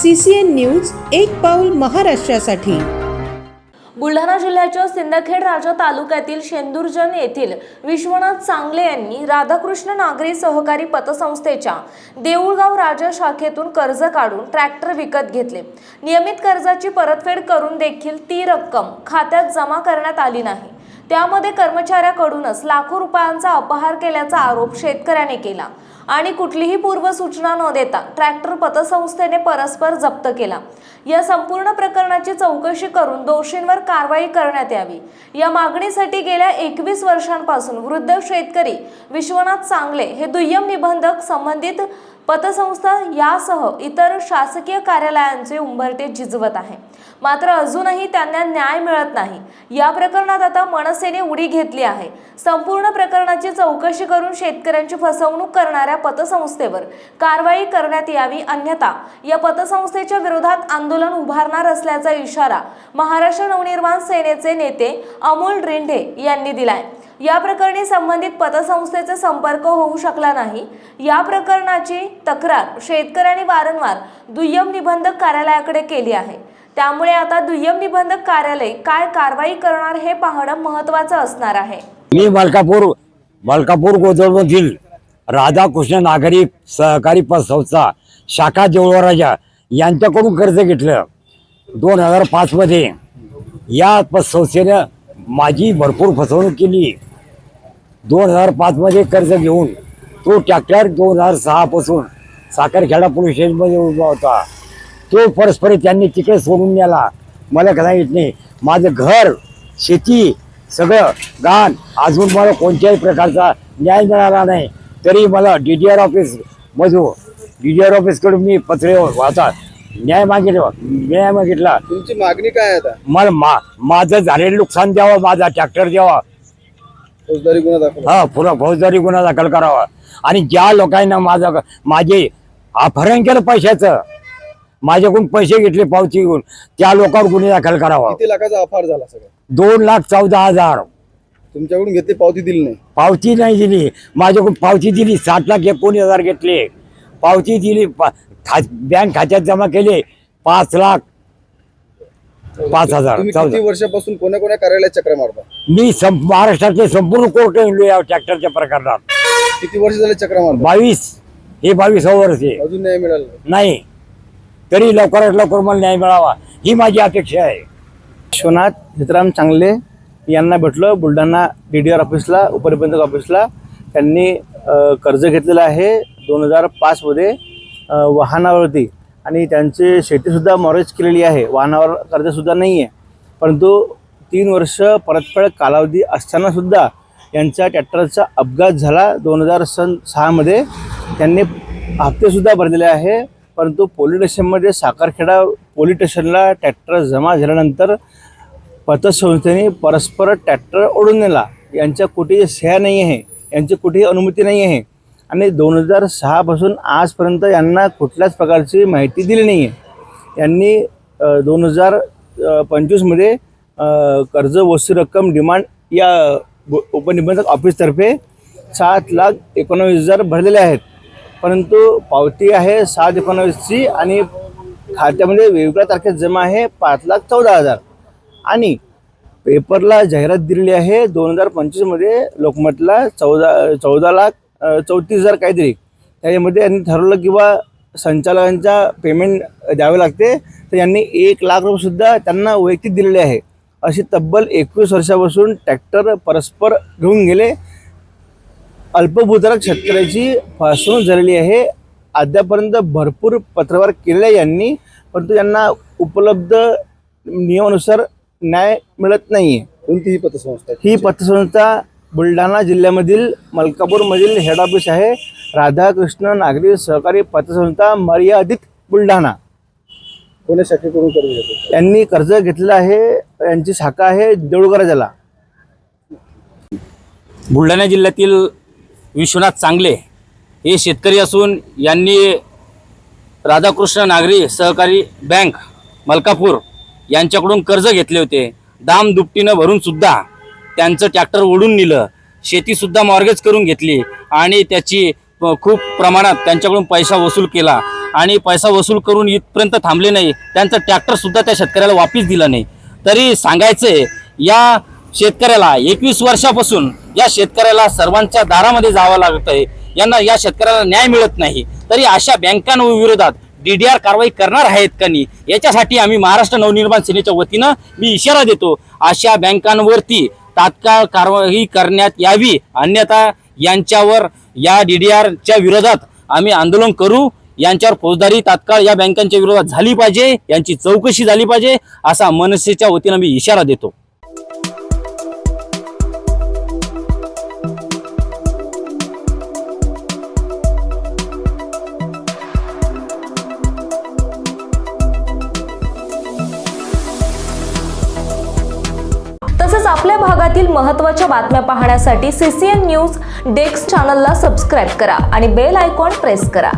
CCN news एक पाऊल महाराष्ट्रासाठी। बुलढाणा जिल्ह्याच्या सिंदखेड राजा तालुक्यातील शेंदुरजन येथील विश्वनाथ चांगले यांनी राधाकृष्ण नागरी सहकारी पतसंस्थेच्या देऊळगाव राजा शाखेतून कर्ज काढून ट्रॅक्टर विकत घेतले। नियमित कर्जाची परतफेड करून देखील ती रक्कम खात्यात जमा करण्यात आली नाही। त्यामध्ये कर्मचाऱ्याकडूनच लाखो रुपयांचा अपहार केल्याचा आरोप शेतकऱ्याने केला आणि कुठलीही पूर्वसूचना न देता ट्रॅक्टर पतसंस्थेने परस्पर जप्त केला। या संपूर्ण प्रकरणाची चौकशी करून दोषींवर कारवाई करण्यात यावी या मागणीसाठी गेल्या 21 वर्षांपासून वृद्ध शेतकरी विश्वनाथ चांगले हे दुय्यम निबंधक संबंधित पतसंस्था यासह इतर शासकीय कार्यालयांचे उंबरठे झिजवत आहे। मात्र अजूनही त्यांना न्याय मिळत नाही। या प्रकरणात आता मनसेने उडी घेतली आहे। संपूर्ण प्रकरणाची चौकशी करून शेतकऱ्यांची फसवणूक करणाऱ्या पतसंस्थेवर कारवाई करण्यात यावी, अन्यथा या पतसंस्थेच्या विरोधात आंदोलन उभारणार असल्याचा इशारा महाराष्ट्र नवनिर्माण सेनेचे नेते अमोल रिंढे यांनी दिलाय। या प्रकरणी संबंधित पतसंस्थेचा संपर्क होऊ शकला नाही। या प्रकरणाची तक्रार शेतकऱ्यांनी वारंवार दुय्यम निबंधक कार्यालयाकडे केली आहे। त्यामुळे आता दुय्यम निबंधक कार्यालय काय कारवाई करणार हे पाहणं महत्त्वाचं असणार आहे। मी मलकापूर गोदरमधील राधाकृष्ण नागरी सहकारी पतसंस्था शाखा देऊळगाव राजा यांच्याकडून कर्ज घेतलं 2005 मध्ये। या पतसंस्थेने माझी भरपूर फसवणूक केली। 2005 मध्ये कर्ज घेऊन तो ट्रॅक्टर 2006 पासून साखरखेडा पोलीस स्टेशनमध्ये उभा होता। तो परस्पर त्यांनी तिकडे सोडून नेला। मला काही येत नाही। माझं घर शेती सगळं गाण अजून मला कोणत्याही प्रकारचा न्याय मिळाला नाही। तरी मला DDR ऑफिसकडून मी पत्र वाचा न्याय मागितला। तुमची मागणी काय आहे आता? मला माझं झालेलं नुकसान द्यावं, माझा ट्रॅक्टर द्यावा, फौजदारी गुन्हा दाखल पुरा फौजदारी गुन्हा दाखल करावा आणि ज्या लोकांना माझे अपहरण केलं पैशाचं, माझ्याकडून पैसे घेतले पावती घेऊन, त्या लोकांवर गुन्हे दाखल करावा। किती लाखाचा अपहार झाला? सगळं 2,14,000 तुमच्याकडून घेतली, पावती दिली नाही? पावती नाही दिली। माझ्याकडून पावती दिली 7,19,000 घेतले, पावती दिली, बँक खात्यात जमा केले 5,05,000। तुम्ही किती वर्षापासून कोणा कार्यालयात चक्र मारता? मी महाराष्ट्रातले संपूर्ण कोर्ट हिंडलो या ट्रॅक्टरच्या प्रकरणात। किती वर्ष झाले चक्र मारता? 22 हे 22वे वर्ष आहे। अजून न्याय मिळाला नाही, तरी लवकरात लवकर मला न्याय मिळावा ही माझी अपेक्षा आहे। विश्वनाथ हितराम चांगले यांना भेटलं बुलढाणा DDR ऑफिसला, उपनिबंधक ऑफिसला। त्यांनी कर्ज घेतलेलं आहे 2005 मध्ये वाहनावरती आणि त्यांची शेतीसुद्धा मॉर्गेज केलेली आहे। वाहनावर कर्जसुद्धा नाही आहे, परंतु 3 वर्ष परतफेड कालावधी असतानासुद्धा यांच्या ट्रॅक्टरचा अपघात झाला 2006 मध्ये। त्यांनी हप्तेसुद्धा भरलेले आहे, परंतु पोलीस स्टेशनमध्ये साखरखेडा पोलीस स्टेशनला ट्रॅक्टर जमा झाल्यानंतर पतसंस्थेने परस्पर ट्रॅक्टर ओढून नेला। यांच्या कुठेही सह्या नाही आहे, यांची कुठेही अनुमती नाही आहे आणि 2006 पासून आजपर्यंत यांना कुठल्याच प्रकारची माहिती दिली नाही आहे। यांनी 2025 मध्ये कर्ज वसूल रक्कम डिमांड या उपनिबंधक ऑफिसतर्फे 7,19,000 भरलेले आहेत, परंतु पावती आहे 7/19ची आणि खात्यामध्ये वेगवेगळ्या तारखेत जमा आहे 5,14,000 आणि पेपरला जाहिरात दिलेली आहे 2025 मध्ये लोकमतला 14,34,000 काहीतरी। त्याच्यामध्ये यांनी ठरवलं किंवा संचालकांच्या पेमेंट द्यावे लागते, तर यांनी 1 लाख रुपये सुद्धा त्यांना वैयक्तिक दिलेले आहे। अशी तब्बल 21 वर्षापासून ट्रॅक्टर परस्पर घेऊन गेले। अल्पभूधारक शेतकऱ्याची फसवणूक झालेली आहे। अद्यापर्यंत भरपूर पत्रव्यवहार केलेला यांनी, परंतु यांना उपलब्ध नियमानुसार न्याय मिळत नाही आहे। कोणती ही पतसंस्था? ही पतसंस्था बुलढाणा जिल्ह्यामधील मलकापूरमधील हेड ऑफिस आहे राधाकृष्ण नागरी सहकारी पतसंस्था मर्यादित बुलढाणा। कोण्या शाखेकडून कर्ज घेतलं? यांनी कर्ज घेतलेलं आहे, यांची शाखा आहे देऊळगाव राजाला। बुलढाणा जिल्ह्यातील विश्वनाथ चांगले हे शेतकरी असून यांनी राधाकृष्ण नागरी सहकारी बँक मलकापूर यांच्याकडून कर्ज घेतले होते। दाम दुपटीनं भरून सुद्धा त्यांचं ट्रॅक्टर ओढून नेलं, शेतीसुद्धा मॉर्गेज करून घेतली आणि त्याची खूप प्रमाणात त्यांच्याकडून पैसा वसूल केला आणि पैसा वसूल करून इथपर्यंत थांबले नाही. त्यांचं ट्रॅक्टरसुद्धा त्या शेतकऱ्याला वापस दिला नाही. तरी सांगायचंय या शेतकऱ्याला 21 वर्षापासून या शेतकऱ्याला सर्वांच्या दारामध्ये जावं लागत आहे. यांना या शेतकऱ्याला न्याय मिळत नाही. तरी अशा बँकांविरोधात DDR कारवाई करणार आहेत का नाही याच्यासाठी आम्ही महाराष्ट्र नवनिर्माण सेनेच्या वतीनं मी इशारा देतो. अशा बँकांवरती तात्काळ कारवाई करण्यात यावी, अन्यथा यांच्यावर या DDRच्या विरोधात आम्ही आंदोलन करू. यांच्यावर फौजदारी तात्काळ या बँकांच्या विरोधात झाली पाहिजे, यांची चौकशी झाली पाहिजे असा मनसेच्या वतीनं मी इशारा देतो. तसेच आपल्या भागातील महत्त्वाच्या बातम्या पाहण्यासाठी CCN न्यूज डेस्क चॅनलला सबस्क्राईब करा आणि बेल आयकॉन प्रेस करा.